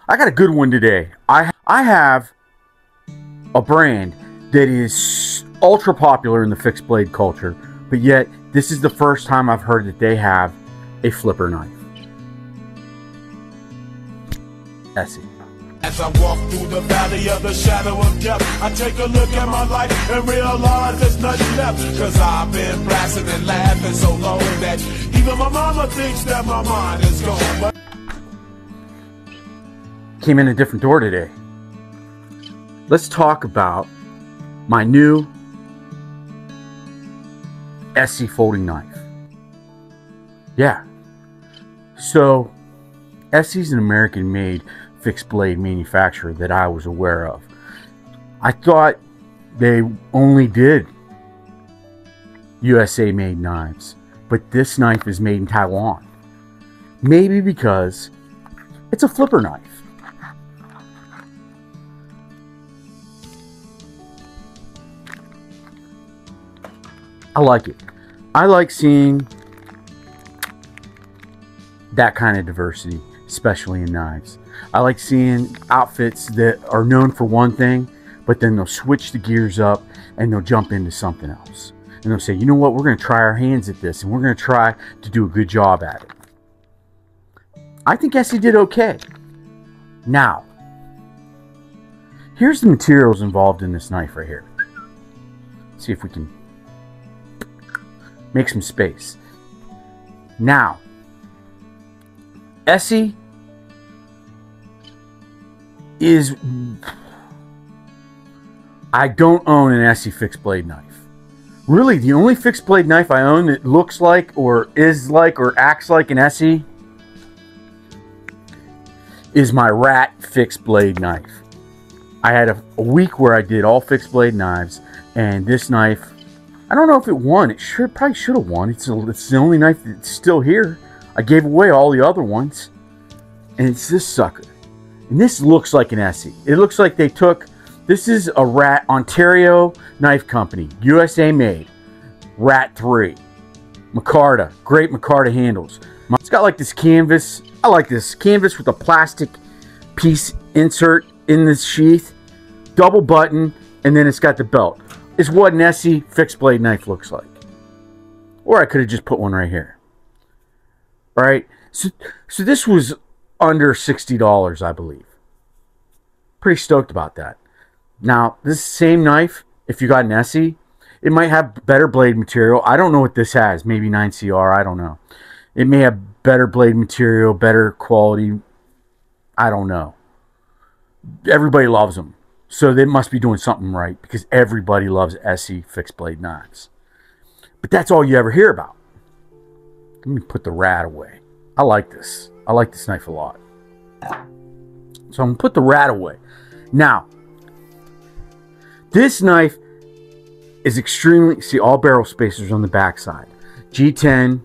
I got a good one today. I have a brand that is ultra popular in the fixed blade culture, but yet this is the first time I've heard that they have a flipper knife. Esee. As I walk through the valley of the shadow of death, I take a look at my life and realize there's nothing left. Cause I've been blasting and laughing so long that even my mama thinks that my mind is gone. But came in a different door today. Let's talk about my new esee folding knife. Yeah. So esee is an American-made fixed blade manufacturer that I was aware of. I thought they only did USA made knives, but this knife is made in Taiwan. Maybe because it's a flipper knife. I like it. I like seeing that kind of diversity, especially in knives. I like seeing outfits that are known for one thing, but then they'll switch the gears up and they'll jump into something else. And they'll say, you know what, we're going to try our hands at this and we're going to try to do a good job at it. I think esee did okay. Now, here's the materials involved in this knife right here. Let's see if we can make some space. Now, esee is, I don't own an esee fixed blade knife. Really, the only fixed blade knife I own that looks like or is like or acts like an esee is my rat fixed blade knife. I had a week where I did all fixed blade knives, and this knife, I don't know if it won. It probably should have won. It's the only knife that's still here. I gave away all the other ones, and it's this sucker. And this looks like an esee. It looks like they took, this is a rat, Ontario Knife Company, USA made, Rat 3, micarta, great micarta handles. It's got like this canvas. I like this canvas with a plastic piece insert in this sheath, double button, and then it's got the belt. Is what an esee fixed blade knife looks like. Or I could have just put one right here. All right, so this was under $60, I believe. Pretty stoked about that. Now, this same knife, if you got an esee, it might have better blade material. I don't know what this has. Maybe 9CR, I don't know. It may have better blade material, better quality. I don't know. Everybody loves them. So they must be doing something right, because everybody loves esee fixed blade knives. But that's all you ever hear about. Let me put the rat away. I like this. I like this knife a lot. So I'm going to put the rat away. Now, this knife is extremely, see, all barrel spacers on the back side. G10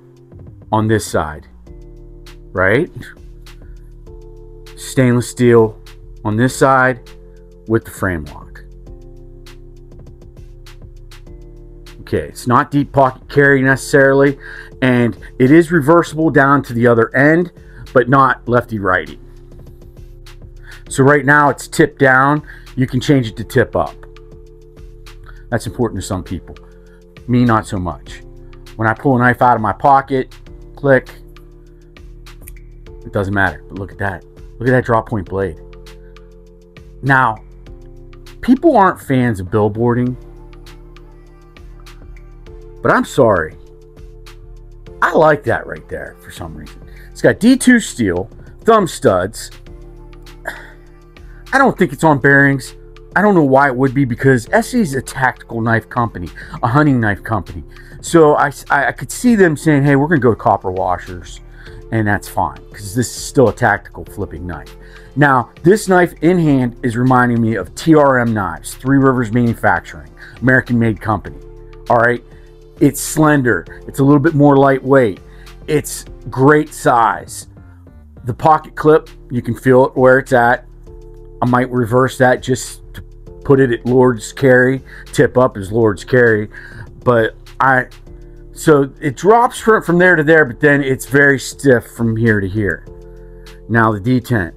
on this side. Right? Stainless steel on this side with the frame lock. Okay, it's not deep pocket carry necessarily, and it is reversible down to the other end, but not lefty righty. So right now it's tipped down. You can change it to tip up. That's important to some people. Me, not so much. When I pull a knife out of my pocket, click, it doesn't matter. But look at that. Look at that drop point blade. Now, people aren't fans of billboarding, but I'm sorry. I like that right there for some reason. It's got D2 steel, thumb studs. I don't think it's on bearings. I don't know why it would be, because esee is a tactical knife company, a hunting knife company. So I could see them saying, hey, we're going to go to copper washers, and that's fine, because this is still a tactical flipping knife. Now, this knife in hand is reminding me of TRM Knives, Three Rivers Manufacturing, American-made company. All right, it's slender. It's a little bit more lightweight. It's great size. The pocket clip, you can feel it where it's at. I might reverse that just to put it at Lord's carry. Tip up is Lord's carry, but so it drops from there to there, but then it's very stiff from here to here. Now the detent,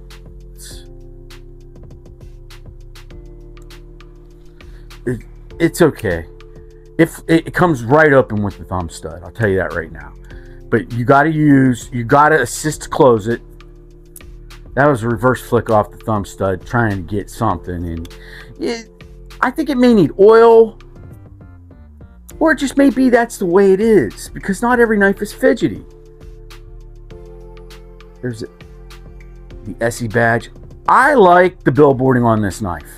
it's okay. If it comes right open with the thumb stud, I'll tell you that right now. But you got to assist to close it. That was a reverse flick off the thumb stud, trying to get something, and I think it may need oil, or it just may be that's the way it is, because not every knife is fidgety. There's the esee badge. I like the billboarding on this knife.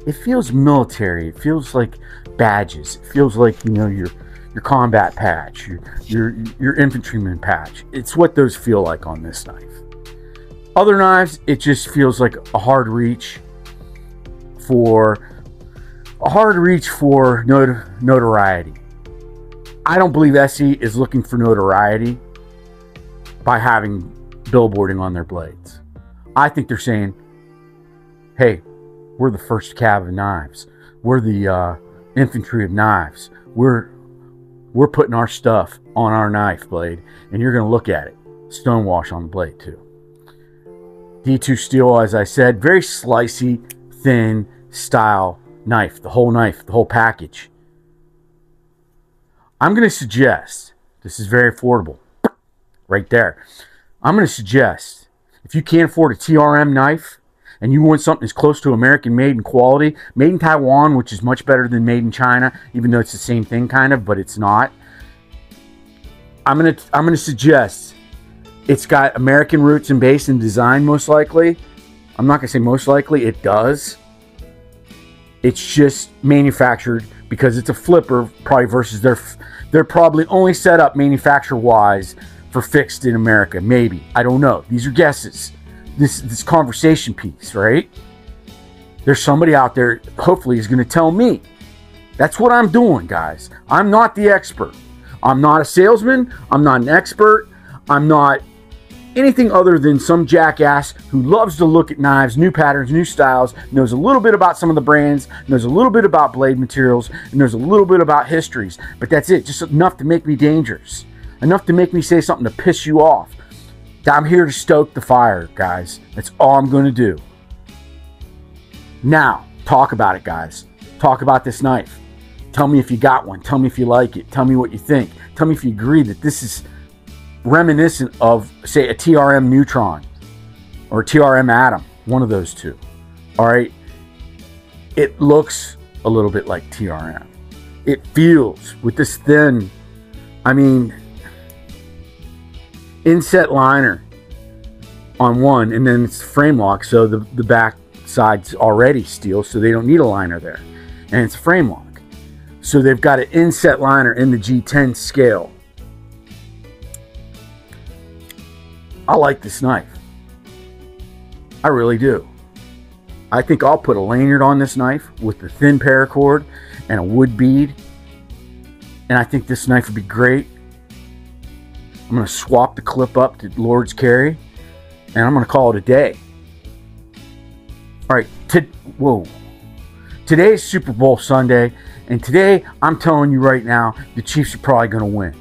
It feels military. It feels like badges. It feels like, you know, your combat patch, your infantryman patch. It's what those feel like on this knife. Other knives, it just feels like a hard reach for notoriety. I don't believe esee is looking for notoriety by having billboarding on their blades. I think they're saying, hey, we're the first cav of knives. We're the infantry of knives. We're putting our stuff on our knife blade, and you're going to look at it. Stonewash on the blade too. D2 steel, as I said, very slicey, thin style knife. The whole knife, the whole package. I'm going to suggest, this is very affordable, right there. I'm going to suggest, if you can't afford a TRM knife, and you want something as close to American made in quality, made in Taiwan, which is much better than made in China, even though it's the same thing kind of, but it's not. I'm gonna suggest it's got American roots and base and design, most likely. I'm not gonna say most likely, it does. It's just manufactured because it's a flipper, probably versus they're probably only set up manufacturer-wise for fixed in America. Maybe, I don't know. These are guesses. This conversation piece, right? There's somebody out there, hopefully, is going to tell me. That's what I'm doing, guys. I'm not the expert. I'm not a salesman. I'm not an expert. I'm not anything other than some jackass who loves to look at knives, new patterns, new styles, knows a little bit about some of the brands, knows a little bit about blade materials, and knows a little bit about histories. But that's it. Just enough to make me dangerous. Enough to make me say something to piss you off. I'm here to stoke the fire, guys. That's all I'm going to do. Now, talk about it, guys. Talk about this knife. Tell me if you got one. Tell me if you like it. Tell me what you think. Tell me if you agree that this is reminiscent of, say, a TRM Neutron or a TRM Atom. One of those two. All right? It looks a little bit like TRM. It feels with this thin, I mean, inset liner on one, and then it's frame lock, so the back side's already steel, so they don't need a liner there, and it's frame lock, so they've got an inset liner in the G10 scale. I like this knife. I really do. I think I'll put a lanyard on this knife with the thin paracord and a wood bead, and I think this knife would be great. I'm going to swap the clip up to Lord's Carry, and I'm going to call it a day. All right, today is Super Bowl Sunday, and today I'm telling you right now, the Chiefs are probably going to win.